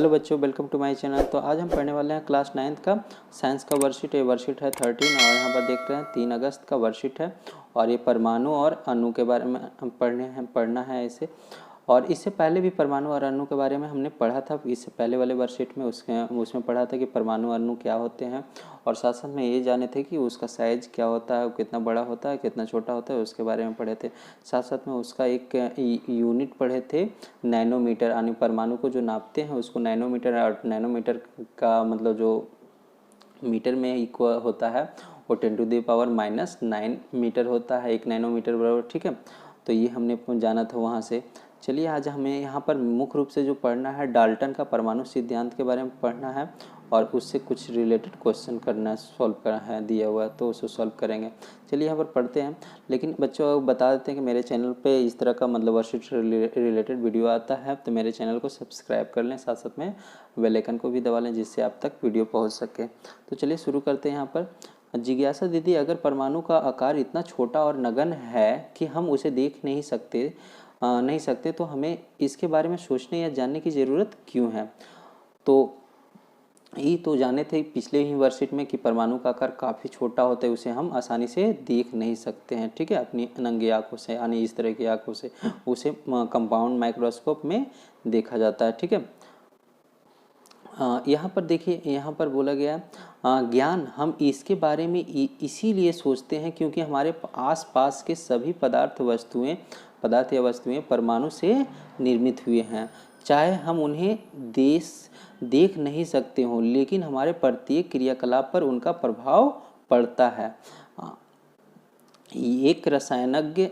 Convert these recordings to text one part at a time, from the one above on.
Hello बच्चों, welcome to my channel. तो आज हम पढ़ने वाले हैं क्लास 9th का साइंस का वर्कशीट। ये वर्कशीट है 13 और यहाँ पर देख रहे हैं 3 अगस्त का वर्कशीट है। और ये परमाणु और अणु के बारे में हम पढ़ना है इसे। और इससे पहले भी परमाणु और अणु के बारे में हमने पढ़ा था, इससे पहले वाले वर्कशीट में उसमें पढ़ा था कि परमाणु अणु क्या होते हैं। और साथ साथ में ये जाने थे कि उसका साइज क्या होता है, कितना बड़ा होता है, कितना छोटा होता है, उसके बारे में पढ़े थे। साथ साथ में उसका एक यूनिट पढ़े थे, नैनोमीटर, यानी परमाणु को जो नापते हैं उसको नैनोमीटर। और नैनोमीटर का मतलब जो मीटर में इक्वल होता है वो 10⁻⁻⁹ मीटर होता है, 1 नैनोमीटर बराबर। ठीक है, तो ये हमने जाना था वहाँ से। चलिए आज हमें यहाँ पर मुख्य रूप से जो पढ़ना है, डाल्टन का परमाणु सिद्धांत के बारे में पढ़ना है और उससे कुछ रिलेटेड क्वेश्चन करना सॉल्व करना है दिया हुआ है, तो उसे सॉल्व करेंगे। चलिए यहाँ पर पढ़ते हैं। लेकिन बच्चों बता देते हैं कि मेरे चैनल पे इस तरह का मतलब वर्कशीट रिलेटेड वीडियो आता है, तो मेरे चैनल को सब्सक्राइब कर लें, साथ साथ में बेल आइकन को भी दबा लें जिससे आप तक वीडियो पहुँच सके। तो चलिए शुरू करते हैं। यहाँ पर जिज्ञासा दीदी, अगर परमाणु का आकार इतना छोटा और नगण्य है कि हम उसे देख नहीं सकते तो हमें इसके बारे में सोचने या जानने की ज़रूरत क्यों है। तो ये तो जाने थे पिछले ही वर्कशीट में कि परमाणु का आकार काफ़ी छोटा होता है, उसे हम आसानी से देख नहीं सकते हैं। ठीक है, अपनी नंगी आँखों से, यानी इस तरह की आँखों से उसे कंपाउंड माइक्रोस्कोप में देखा जाता है। ठीक है, यहाँ पर देखिए, यहाँ पर बोला गया ज्ञान हम इसके बारे में इसीलिए सोचते हैं क्योंकि हमारे आसपास के सभी पदार्थ या वस्तुएं परमाणु से निर्मित हुए हैं। चाहे हम उन्हें देख नहीं सकते हों, लेकिन हमारे प्रत्येक क्रियाकलाप पर उनका प्रभाव पड़ता है। एक रसायनज्ञ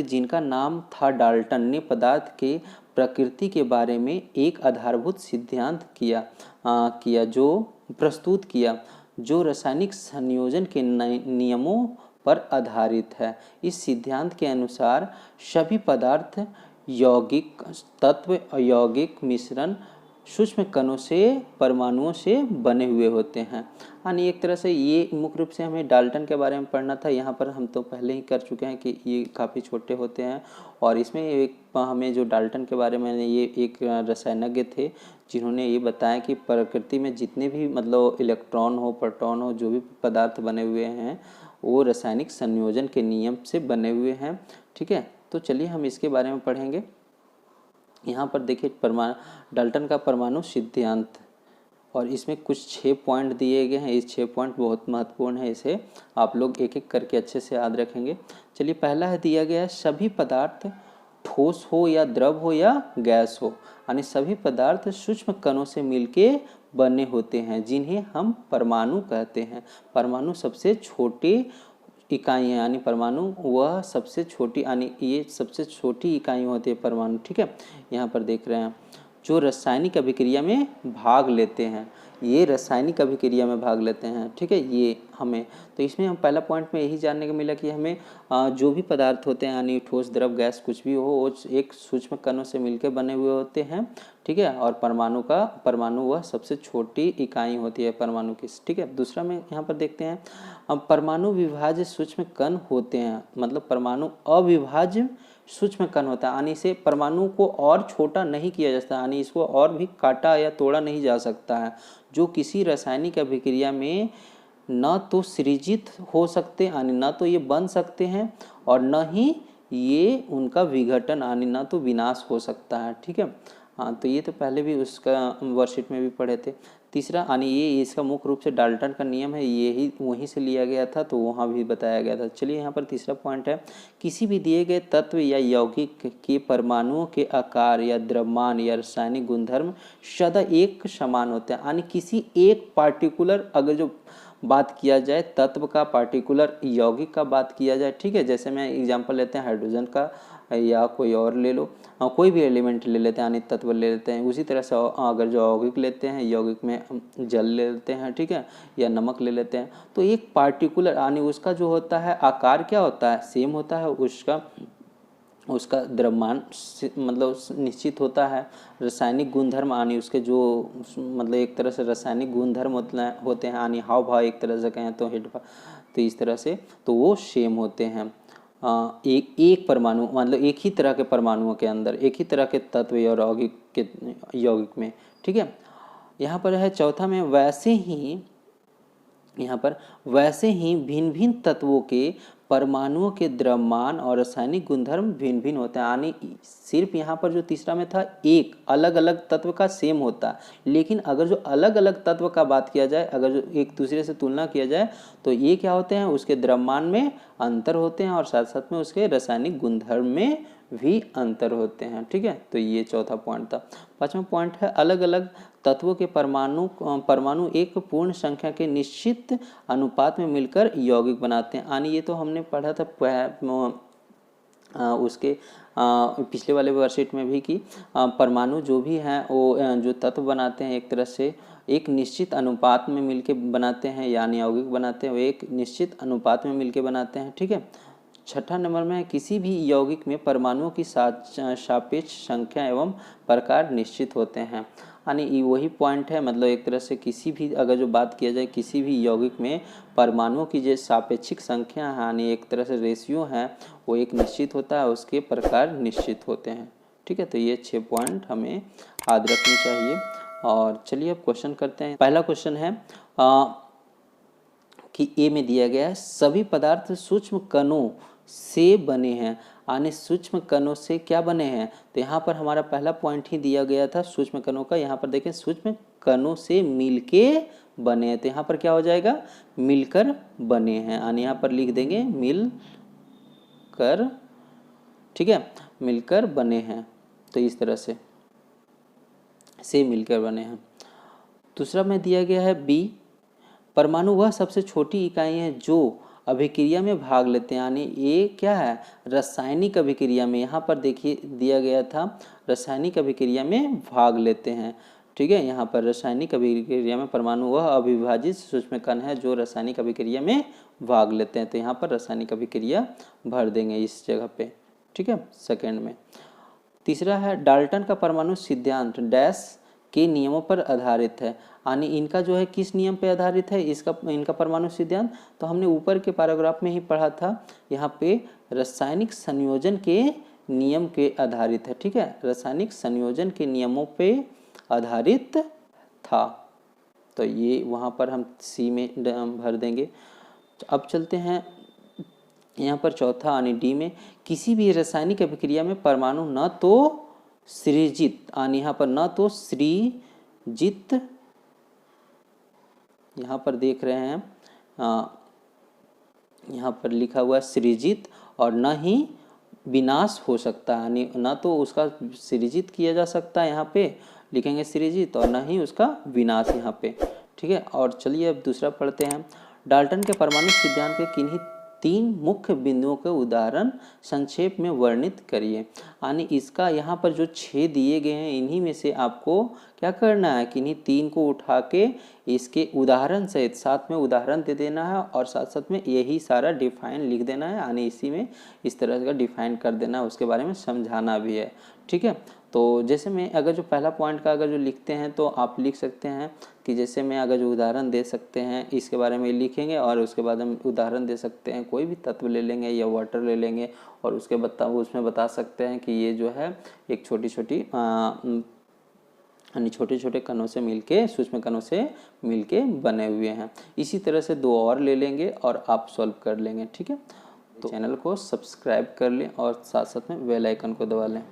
जिनका नाम था डाल्टन ने पदार्थ के प्रकृति के बारे में एक आधारभूत सिद्धांत प्रस्तुत किया जो रासायनिक संयोजन के नियमों पर आधारित है। इस सिद्धांत के अनुसार सभी पदार्थ यौगिक तत्व, अयौगिक मिश्रण, सूक्ष्म कणों से, परमाणुओं से बने हुए होते हैं। यानी एक तरह से ये मुख्य रूप से हमें डाल्टन के बारे में पढ़ना था। यहाँ पर हम तो पहले ही कर चुके हैं कि ये काफ़ी छोटे होते हैं। और इसमें एक हमें जो डाल्टन के बारे में, ये एक रसायनज्ञ थे जिन्होंने ये बताया कि प्रकृति में जितने भी मतलब इलेक्ट्रॉन हो, प्रोटॉन हो, जो भी पदार्थ बने हुए हैं वो रासायनिक संयोजन के नियम से बने हुए हैं। ठीक है, तो चलिए हम इसके बारे में पढ़ेंगे। यहाँ पर देखिए डाल्टन का परमाणु सिद्धांत, और इसमें कुछ 6 पॉइंट दिए गए हैं। इस 6 पॉइंट बहुत महत्वपूर्ण है, इसे आप लोग एक एक करके अच्छे से याद रखेंगे। चलिए पहला है दिया गया है, सभी पदार्थ ठोस हो या द्रव हो या गैस हो, यानी सभी पदार्थ सूक्ष्म कणों से मिलके बने होते हैं जिन्हें हम परमाणु कहते हैं। परमाणु सबसे छोटे इकाई है, यानी परमाणु वह सबसे छोटी, यानी ये सबसे छोटी इकाई होती है परमाणु। ठीक है, यहाँ पर देख रहे हैं जो रासायनिक अभिक्रिया में भाग लेते हैं, ये रासायनिक अभिक्रिया में भाग लेते हैं। ठीक है, ये हमें तो इसमें हम पहला पॉइंट में यही जानने को मिला कि हमें जो भी पदार्थ होते हैं, यानी ठोस, द्रव, गैस कुछ भी हो, वो एक सूक्ष्म कणों से मिलकर बने हुए होते हैं। ठीक है, और परमाणु वह सबसे छोटी इकाई होती है परमाणु की। ठीक है, दूसरा में यहाँ पर देखते हैं, अब परमाणु विभाज्य सूक्ष्म कण होते हैं, मतलब परमाणु अविभाज्य सूक्ष्म कण होता है, यानी इसे परमाणु को और छोटा नहीं किया जा सकता, यानी इसको और भी काटा या तोड़ा नहीं जा सकता है, जो किसी रासायनिक अभिक्रिया में न तो सृजित हो सकते, यानी न तो ये बन सकते हैं, और न ही ये उनका विघटन, यानी न तो विनाश हो सकता है। ठीक है, हाँ, तो ये तो पहले भी उसका वर्कशीट में भी पढ़े थे। तीसरा, यानी ये इसका मुख्य रूप से डाल्टन का नियम है, यही वहीं से लिया गया था, तो वहाँ भी बताया गया था। चलिए यहाँ पर तीसरा पॉइंट है, किसी भी दिए गए तत्व या यौगिक के परमाणुओं के आकार या द्रव्यमान या रासायनिक गुणधर्म सदा एक समान होते हैं, यानी किसी एक पार्टिकुलर, अगर जो बात किया जाए तत्व का, पार्टिकुलर यौगिक का बात किया जाए, ठीक है, जैसे मैं एग्जांपल लेते हैं हाइड्रोजन का या कोई और ले लो, कोई भी एलिमेंट ले लेते हैं, यानी तत्व ले लेते हैं। उसी तरह से अगर जो यौगिक लेते हैं, यौगिक में जल ले लेते हैं, ठीक है, या नमक ले लेते हैं, तो एक पार्टिकुलर, यानी उसका जो होता है आकार क्या होता है, सेम होता है, उसका द्रव्यमान मतलब निश्चित होता है। रासायनिक गुणधर्म, यानी उसके जो मतलब एक तरह से रासायनिक गुणधर्म होते हैं, यानी हाव भाव एक तरह से कहें तो हिट भाव, तो इस तरह से तो वो सेम होते हैं। एक परमाणु मतलब एक ही तरह के परमाणुओं के अंदर एक ही तरह के तत्व यौगिक में, ठीक है। यहाँ पर है चौथा में वैसे ही भिन्न भिन्न तत्वों के परमाणुओं के द्रव्यमान और रासायनिक गुणधर्म भिन्न भिन्न होते हैं। यानी सिर्फ यहाँ पर जो तीसरा में था एक अलग अलग तत्व का सेम होता, लेकिन अगर जो अलग अलग तत्व का बात किया जाए, अगर जो एक दूसरे से तुलना किया जाए तो ये क्या होते हैं, उसके द्रव्यमान में अंतर होते हैं और साथ साथ में उसके रासायनिक गुणधर्म में भी अंतर होते हैं, ठीक है। तो ये चौथा पॉइंट था। पांचवा पॉइंट है अलग अलग तत्वों के परमाणु एक पूर्ण संख्या के निश्चित अनुपात में मिलकर यौगिक बनाते हैं। यानी ये तो हमने पढ़ा था उसके पिछले वाले वर्कशीट में भी कि परमाणु जो भी हैं वो जो तत्व बनाते हैं एक तरह से एक निश्चित अनुपात में मिलके बनाते हैं, यानी यौगिक बनाते हैं वो एक निश्चित अनुपात में मिलके बनाते हैं, ठीक है। छठा नंबर में किसी भी यौगिक में परमाणुओं की सापेक्ष संख्या एवं प्रकार निश्चित होते हैं। यानी वही पॉइंट है, मतलब एक तरह से किसी भी अगर जो बात किया जाए किसी भी यौगिक में परमाणुओं की जो सापेक्षिक संख्या है यानी एक तरह से रेशियो है वो एक निश्चित होता है, उसके प्रकार निश्चित होते हैं, ठीक है। तो ये 6 पॉइंट हमें याद रखनी चाहिए। और चलिए अब क्वेश्चन करते हैं। पहला क्वेश्चन है कि ए में दिया गया है सभी पदार्थ सूक्ष्म कणों से बने हैं। यानी सूक्ष्म कणों से क्या बने हैं, तो यहाँ पर हमारा पहला पॉइंट ही दिया गया था सूक्ष्म कणों का। यहाँ पर देखें सूक्ष्म कणों से मिलके बने हैं, तो यहाँ पर क्या हो जाएगा मिलकर बने हैं। यानी यहाँ पर लिख देंगे मिलकर, ठीक है, मिलकर बने हैं। तो इस तरह से मिलकर बने हैं। दूसरा में दिया गया है बी परमाणु वह सबसे छोटी इकाई है जो अभिक्रिया में भाग लेते हैं। यानी ये क्या है रासायनिक अभिक्रिया में, यहाँ पर देखिए दिया गया था रासायनिक अभिक्रिया में भाग लेते हैं, ठीक है। यहाँ पर रासायनिक अभिक्रिया में परमाणु वह अविभाजित सूक्ष्म कण है जो रासायनिक अभिक्रिया में भाग लेते हैं। तो यहाँ पर रासायनिक अभिक्रिया भर देंगे इस जगह पे, ठीक है, सेकेंड में। तीसरा है डाल्टन का परमाणु सिद्धांत डैश के नियमों पर आधारित है। यानी इनका जो है किस नियम पर आधारित है इनका परमाणु सिद्धांत, तो हमने ऊपर के पैराग्राफ में ही पढ़ा था। यहाँ पे रासायनिक संयोजन के नियम के आधारित है, ठीक है, रासायनिक संयोजन के नियमों पे आधारित था। तो ये वहाँ पर हम सी में भर देंगे। तो अब चलते हैं यहाँ पर चौथा यानी डी में किसी भी रासायनिक अभिक्रिया में परमाणु न तो सृजित, यानी यहाँ पर न तो सृजित, यहाँ पर देख रहे हैं यहाँ पर लिखा हुआ है सृजित, और न ही विनाश हो सकता है। यानी न तो उसका सृजित किया जा सकता है, यहाँ पे लिखेंगे सृजित, और न ही उसका विनाश यहाँ पे, ठीक है। और चलिए अब दूसरा पढ़ते हैं। डाल्टन के परमाणु सिद्धांत के किन्हीं 3 मुख्य बिंदुओं के उदाहरण संक्षेप में वर्णित करिए। यानी इसका यहाँ पर जो 6 दिए गए हैं इन्हीं में से आपको क्या करना है कि इन्हीं 3 को उठा के इसके उदाहरण सहित साथ में उदाहरण दे देना है और साथ साथ में यही सारा डिफाइन लिख देना है। यानी इसी में इस तरह का डिफाइन कर देना है, उसके बारे में समझाना भी है, ठीक है। तो जैसे मैं अगर जो पहला पॉइंट का अगर जो लिखते हैं तो आप लिख सकते हैं कि जैसे मैं अगर जो उदाहरण दे सकते हैं इसके बारे में लिखेंगे और उसके बाद हम उदाहरण दे सकते हैं, कोई भी तत्व ले लेंगे या वाटर ले लेंगे और उसमें बता सकते हैं कि ये जो है एक छोटे छोटे कणों से मिलके सूक्ष्म कणों से मिलके बने हुए हैं। इसी तरह से 2 और ले लेंगे और आप सॉल्व कर लेंगे, ठीक है। तो चैनल को सब्सक्राइब कर लें और साथ साथ में बेल आइकन को दबा लें।